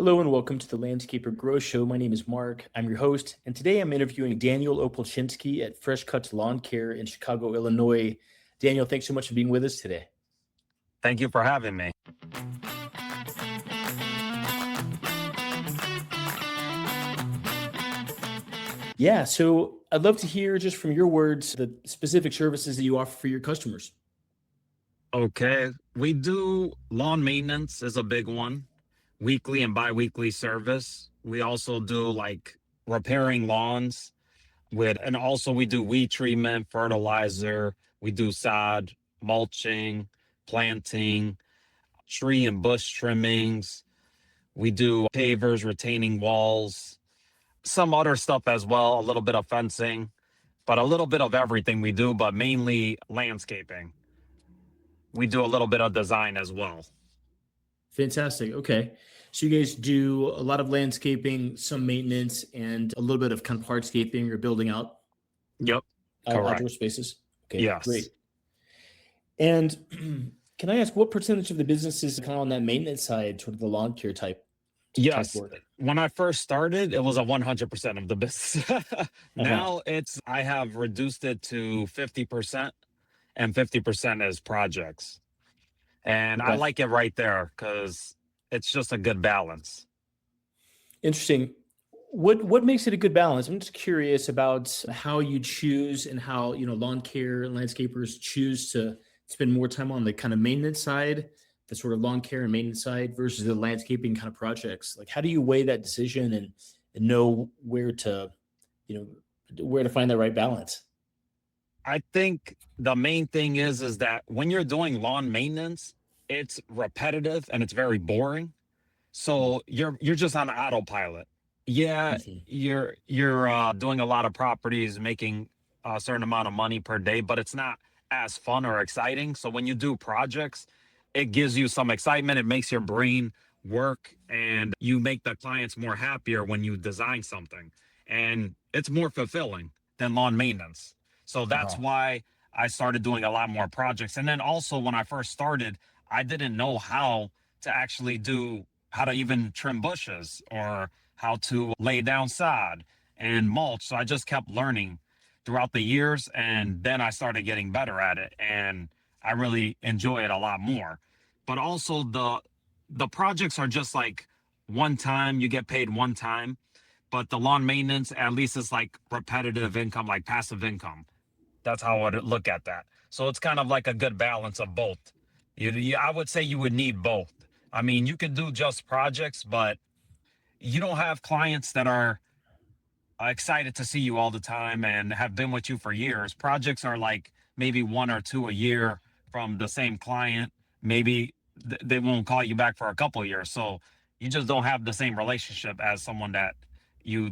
Hello and welcome to the Landscaper Grow Show. My name is Mark. I'm your host, and today I'm interviewing Daniel Opalchenski at Fresh Cutz Lawn Care in Chicago, Illinois. Daniel, thanks so much for being with us today. Thank you for having me. Yeah, so I'd love to hear just from your words the specific services that you offer for your customers. Okay, we do lawn maintenance is a big one, weekly and bi-weekly service. We also do like repairing lawns and also we do weed treatment, fertilizer, we do sod, mulching, planting, tree and bush trimmings. We do pavers, retaining walls, some other stuff as well, a little bit of fencing, but a little bit of everything we do, but mainly landscaping. We do a little bit of design as well. Fantastic. Okay. So you guys do a lot of landscaping, some maintenance, and a little bit of kind of hardscaping or building out Yep. Correct. outdoor spaces. Okay, Yes. great. And can I ask what percentage of the business is kind of on that maintenance side, sort of the lawn care type Yes. work? When I first started, it was a 100% of the business. Now I have reduced it to 50% and 50% as projects. And I Okay. like it right there because it's just a good balance. Interesting. What makes it a good balance? I'm just curious about how you choose and how, lawn care and landscapers choose to spend more time on the kind of maintenance side, the sort of lawn care and maintenance side versus the landscaping kind of projects. Like, how do you weigh that decision and know where to find that right balance? I think the main thing is that when you're doing lawn maintenance, it's repetitive and it's very boring. So you're just on autopilot. Yeah, Mhm. you're doing a lot of properties, making a certain amount of money per day, but it's not as fun or exciting. So when you do projects, it gives you some excitement. It makes your brain work, and you make the clients more happier when you design something, and it's more fulfilling than lawn maintenance. So that's Uh-huh. why I started doing a lot more projects. And then also when I first started, I didn't know how to even trim bushes or how to lay down sod and mulch. So I just kept learning throughout the years, and then I started getting better at it, and I really enjoy it a lot more. But also the projects are just like one time, you get paid one time, but the lawn maintenance at least is like repetitive income, like passive income. That's how I would look at that. So it's kind of like a good balance of both. I would say you would need both. I mean, you could do just projects, but you don't have clients that are excited to see you all the time and have been with you for years. Projects are like maybe one or two a year from the same client. Maybe they won't call you back for a couple of years. So you just don't have the same relationship as someone you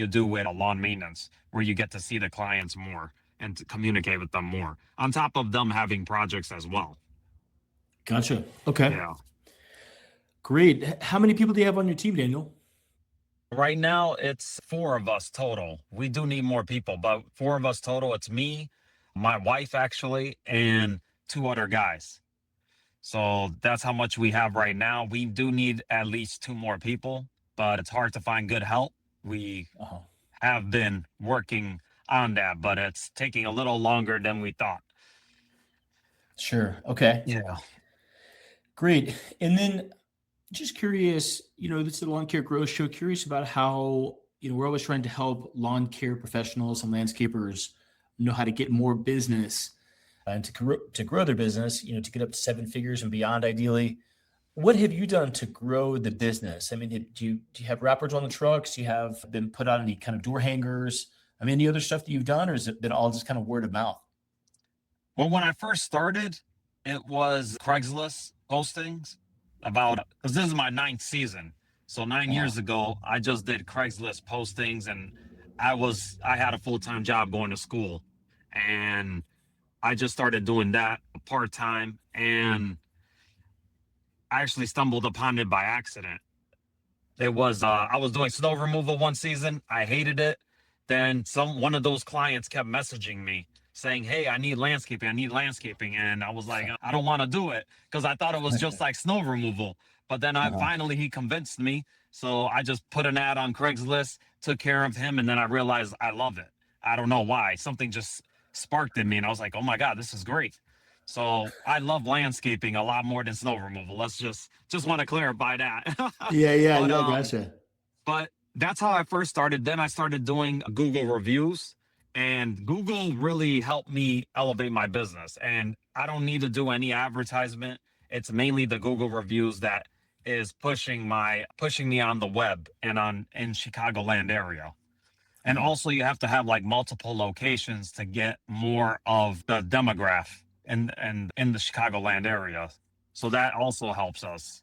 do with a lawn maintenance, where you get to see the clients more and to communicate with them more, on top of them having projects as well. Gotcha. Okay. Yeah. Great. How many people do you have on your team, Daniel? Right now, it's four of us total. We do need more people, but four of us total. It's me, my wife, actually, and two other guys. So that's how much we have right now. We do need at least two more people, but it's hard to find good help. We Uh-huh. have been working on that, but it's taking a little longer than we thought. Sure. Okay. Yeah. Great. And then just curious, this is the Lawn Care Growth Show. Curious about how, we're always trying to help lawn care professionals and landscapers know how to get more business and to grow their business, to get up to seven figures and beyond, ideally. What have you done to grow the business? I mean, do you have wrappers on the trucks? Do you have been put on any kind of door hangers? I mean, any other stuff that you've done, or has it been all just kind of word of mouth? Well, when I first started, it was Craigslist postings because this is my ninth season. So 9 years ago, I just did Craigslist postings, and I had a full-time job going to school, and I just started doing that part-time, and I actually stumbled upon it by accident. I was doing snow removal one season. I hated it. Then one of those clients kept messaging me saying, "Hey, I need landscaping. I need landscaping." And I was like, "I don't want to do it," because I thought it was just like snow removal. But then Uh-huh. he convinced me. So I just put an ad on Craigslist, took care of him, and then I realized I love it. I don't know why. Something just sparked in me, and I was like, "Oh my god, this is great." So I love landscaping a lot more than snow removal. Let's just want to clarify that. Yeah, yeah, but no, um, gotcha. but that's how I first started. Then I started doing Google reviews, and Google really helped me elevate my business. And I don't need to do any advertisement. It's mainly the Google reviews that is pushing me on the web and on in Chicagoland area. And Uh-huh. also you have to have like multiple locations to get more of the demographic and in the Chicagoland area. So that also helps us.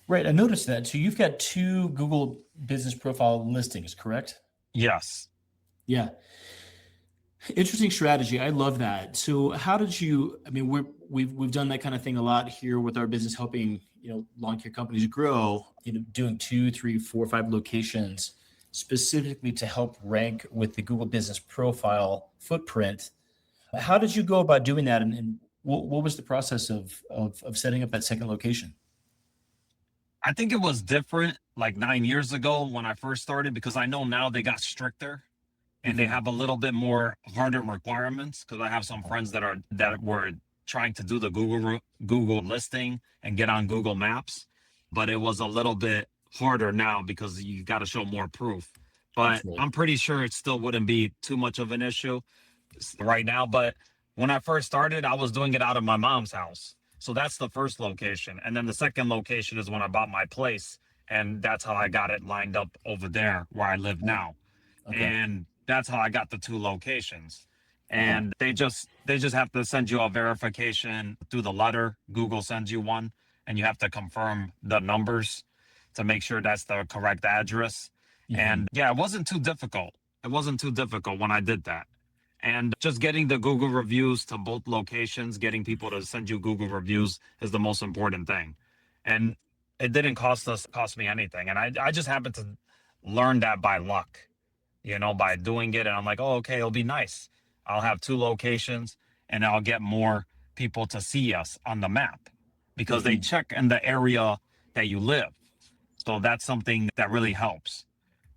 Right, I noticed that. So you've got two Google business profile listings, correct? Yes. Yeah. Interesting strategy. I love that. So how did you, I mean, we've done that kind of thing a lot here with our business, helping, lawn care companies grow, doing two, three, four, five locations specifically to help rank with the Google business profile footprint. How did you go about doing that? And what was the process of setting up that second location? I think it was different like 9 years ago when I first started because I know now they got stricter and they Mhm. have a little bit more harder requirements because I have some friends that were trying to do the Google listing and get on Google Maps, but it was a little bit harder now because you got to show more proof. But Absolutely. I'm pretty sure it still wouldn't be too much of an issue right now. But when I first started, I was doing it out of my mom's house. So that's the first location. And then the second location is when I bought my place. And that's how I got it lined up over there where I live Oh, now. okay. And that's how I got the two locations. Uh-huh. And they just have to send you a verification through the letter. Google sends you one, and you have to confirm the numbers to make sure that's the correct address. Mhm. And yeah, it wasn't too difficult. It wasn't too difficult when I did that. And just getting the Google reviews to both locations, getting people to send you Google reviews is the most important thing. And it didn't cost me anything. And I just happened to learn that by luck, by doing it. And I'm like, oh, okay, it'll be nice. I'll have two locations and I'll get more people to see us on the map because they Mhm. check in the area that you live. So that's something that really helps.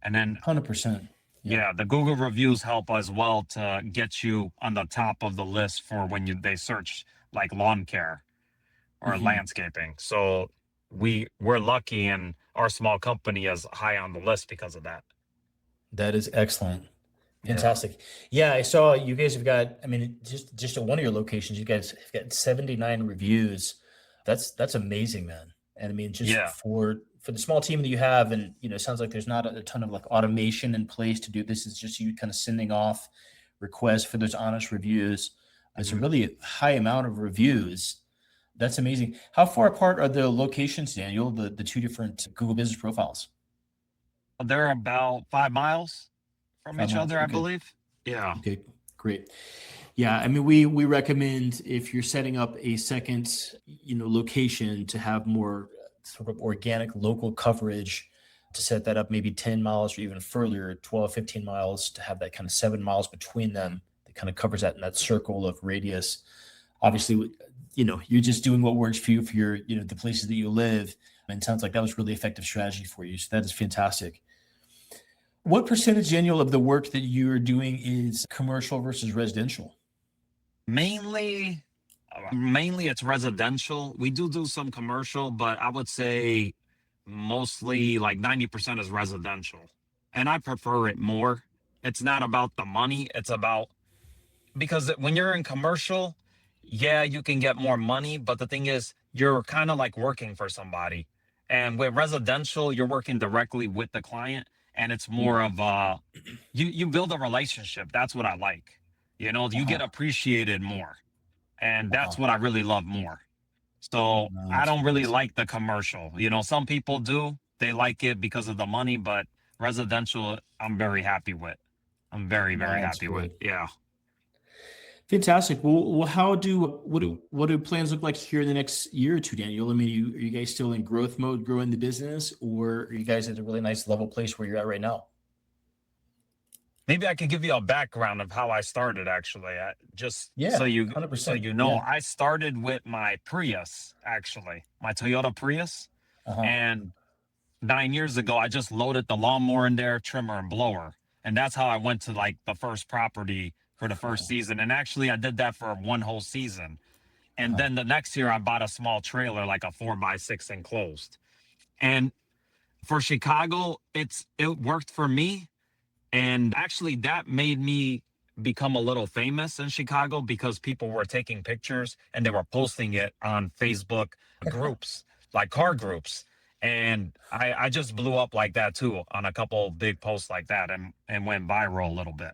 And then 100%. Yeah. yeah, the Google reviews help as well to get you on the top of the list for when they search like lawn care or Mhm. landscaping. So we're lucky and our small company is high on the list because of that. That is excellent. Yeah. Fantastic. Yeah, I saw you guys have got, I mean, just at one of your locations, you guys have got 79 reviews. That's amazing, man. And I mean, just Yeah. for the small team that you have, and it sounds like there's not a ton of like automation in place to do this. It's just you kind of sending off requests for those honest reviews. It's a Mhm. really high amount of reviews. That's amazing. How far apart are the locations, Daniel? The two different Google business profiles? They're about 5 miles from Five each miles. other, I Okay. believe. Yeah. Okay. Great. Yeah, I mean, we recommend if you're setting up a second, location to have more sort of organic local coverage to set that up maybe 10 miles or even further, 12, 15 miles to have that kind of 7 miles between them that kind of covers that in that circle of radius. Obviously, you're just doing what works for you for your, the places that you live. And it sounds like that was really effective strategy for you. So that is fantastic. What percentage, Daniel, of the work that you're doing is commercial versus residential? Mainly it's residential. We do some commercial, but I would say mostly like 90% is residential. And I prefer it more. It's not about the money, it's about because when you're in commercial, yeah, you can get more money, but the thing is you're kind of like working for somebody. And with residential, you're working directly with the client and it's more Yeah. of you build a relationship. That's what I like. You get Uh-huh. appreciated more. And that's Uh-huh. what I really love more. So No, I that's don't really fantastic. like the commercial. Some people do. They like it because of the money, but residential, I'm very happy with. I'm very, very No, that's happy with. great. Yeah. Fantastic. Well, what do plans look like here in the next year or two, Daniel? I mean, are you guys still in growth mode, growing the business, or are you guys at a really nice level place where you're at right now? Maybe I could give you a background of how I started actually. Just so Yeah, you so 100%. you know, Yeah. I started with my Prius actually, my Toyota Prius. Uh-huh. And 9 years ago, I just loaded the lawnmower in there, trimmer and blower. And that's how I went to like the first property for the first Cool. season. And actually, I did that for one whole season. And Uh-huh. then the next year, I bought a small trailer, like a 4x6 enclosed. And for Chicago, it worked for me. And actually, that made me become a little famous in Chicago because people were taking pictures and they were posting it on Facebook groups, like car groups. And I just blew up like that too on a couple big posts like that and went viral a little bit.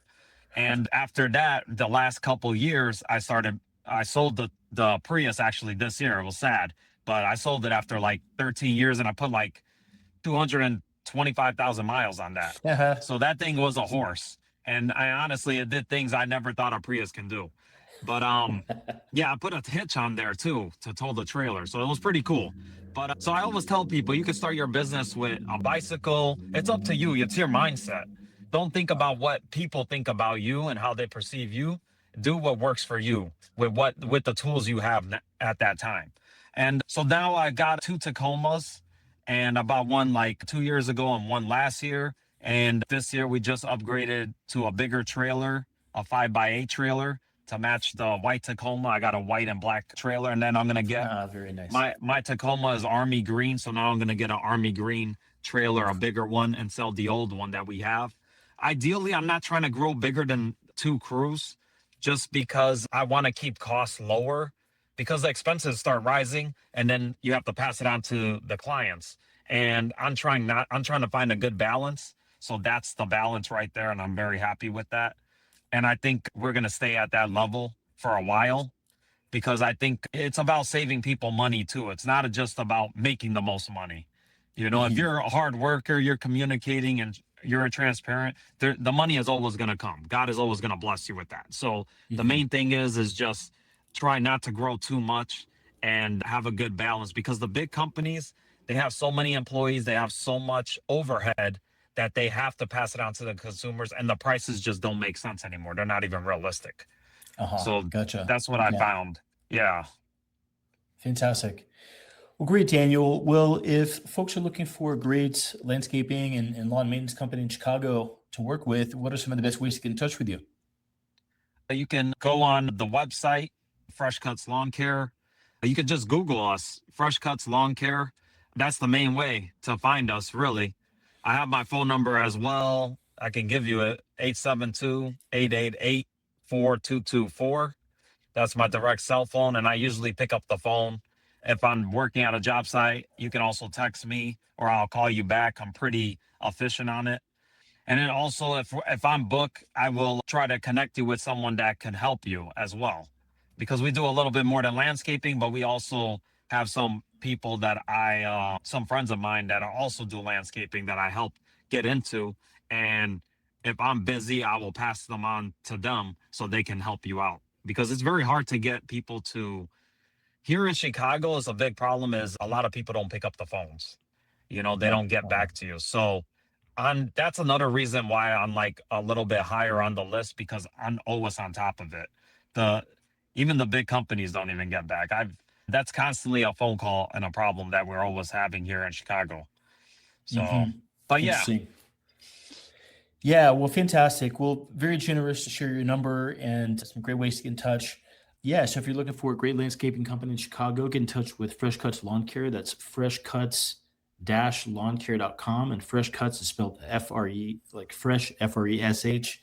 And after that, the last couple years, I sold the Prius actually this year. It was sad, but I sold it after like 13 years and I put like 225,000 miles on that. Uh-huh. So that thing was a horse. And I honestly, it did things I never thought a Prius can do. But yeah, I put a hitch on there too to tow the trailer. So it was pretty cool. But so I always tell people you can start your business with a bicycle. It's up to you. It's your mindset. Don't think about what people think about you and how they perceive you. Do what works for you with the tools you have at that time. And so now I got two Tacomas, and I bought one like 2 years ago and one last year. And this year we just upgraded to a bigger trailer, a 5x8 trailer to match the white Tacoma. I got a white and black trailer, and then I'm gonna get Very nice. my Tacoma is army green, so now I'm gonna get an army green trailer, a bigger one, and sell the old one that we have. Ideally, I'm not trying to grow bigger than two crews, just because I want to keep costs lower, because the expenses start rising, and then you have to pass it on to the clients. And I'm trying to find a good balance. So that's the balance right there, and I'm very happy with that. And I think we're gonna stay at that level for a while, because I think it's about saving people money too. It's not just about making the most money. You know, if Mhm. you're a hard worker, you're communicating and you're transparent, the money is always going to come. God is always going to bless you with that. So the Mhm. main thing is just try not to grow too much and have a good balance, because the big companies, they have so many employees, they have so much overhead that they have to pass it on to the consumers, and the prices just don't make sense anymore. They're not even realistic. Uh-huh. So Gotcha. that's what I Yeah. found. Yeah. Fantastic. Well, great, Daniel. Well, if folks are looking for a great landscaping and lawn maintenance company in Chicago to work with, what are some of the best ways to get in touch with you? You can go on the website, Fresh Cuts Lawn Care. You can just Google us, Fresh Cuts Lawn Care. That's the main way to find us, really. I have my phone number as well. I can give you it, 872-888-4224. That's my direct cell phone, and I usually pick up the phone. If I'm working at a job site, you can also text me or I'll call you back. I'm pretty efficient on it. And then also, if I'm booked, I will try to connect you with someone that can help you as well, because we do a little bit more than landscaping, but we also have some people that some friends of mine that are also do landscaping that I help get into. And if I'm busy, I will pass them on to them so they can help you out, because it's very hard to get people to. Here in Chicago, is a big problem is a lot of people don't pick up the phones. You know, they Yeah. don't get back to you. So that's another reason why I'm like a little bit higher on the list, because I'm always on top of it. The Even the big companies don't even get back. That's constantly a phone call and a problem that we're always having here in Chicago. So, Mhm. but yeah, Interesting. Yeah, well, fantastic. Well, very generous to share your number and some great ways to get in touch. Yeah, so if you're looking for a great landscaping company in Chicago, get in touch with Fresh Cuts Lawn Care. That's freshcuts-lawncare.com. And Fresh Cuts is spelled F-R-E, like fresh, Freshcutz,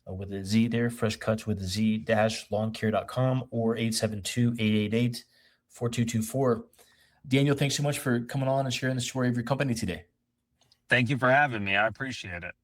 with a Z there, Fresh Cuts with a Z dash lawncare.com, or 872-888-4224. Daniel, thanks so much for coming on and sharing the story of your company today. thank you for having me. I appreciate it.